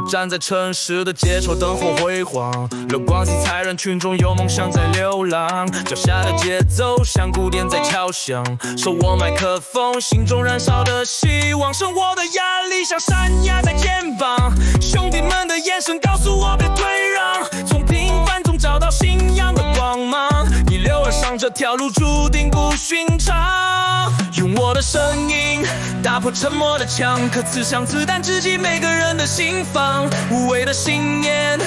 站在城市的街头灯火辉煌，流光溢彩让群众有梦想在流浪。脚下的节奏像鼓点在敲响，手握麦克风，心中燃烧的希望。生活的压力像山压在肩膀，兄弟们的眼神告诉我别退让。从平凡中找到信仰的光芒，逆流而上这条路注定不寻常。用我的声音打破沉默的墙，可刺向子弹直击每个人的心房。无谓的信念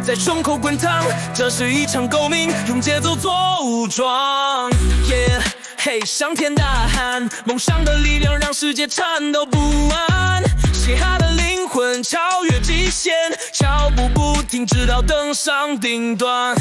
在胸口滚烫，这是一场革命，用节奏做武装。嘿，向天大喊，梦想的力量让世界颤抖不安。嘻哈的灵魂超越极限，脚步不停，直到登上顶端。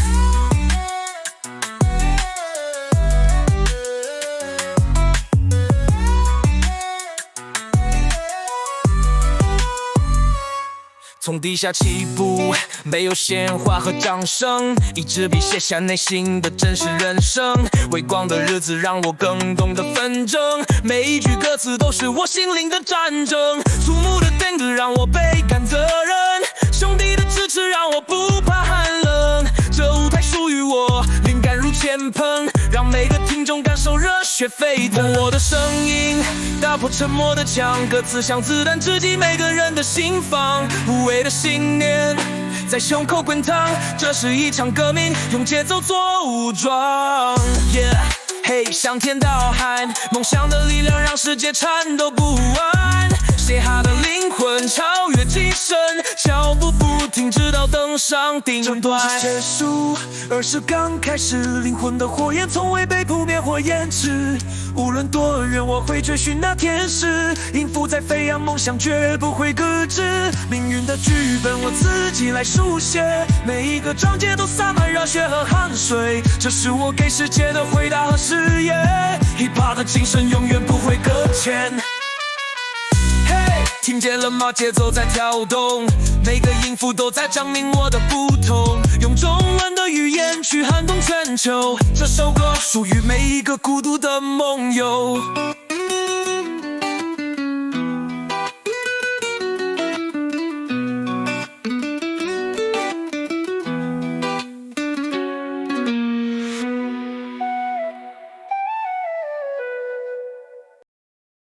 从地下起步，没有鲜花和掌声，一支笔写下内心的真实人生。微光的日子让我更懂得纷争，每一句歌词都是我心灵的战争。肃穆的电子让我倍感责任，兄弟的支持让我不怕寒冷。这舞台属于我，灵感如前喷，让每个听众感受热血沸腾。我的声音打破沉默的墙，歌词像子弹直击每个人的心房。无谓的信念在胸口滚烫，这是一场革命，用节奏做武装。嘿，向天高喊，梦想的力量让世界颤抖不安。嘻哈的灵魂超越极限，脚步不停，直到登上顶端。这不是结束，而是刚开始。灵魂的火焰从未被扑灭或延迟，无论多远，我会追寻那天使。音符在飞扬，梦想绝不会搁置。命运的剧本我自己来书写，每一个章节都洒满热血和汗水。这是我给世界的回答和誓言。hiphop 的精神永远不会搁浅。听见了吗？节奏在跳动，每个音符都在证明我的不同。用中文的语言去撼动全球，这首歌属于每一个孤独的梦游。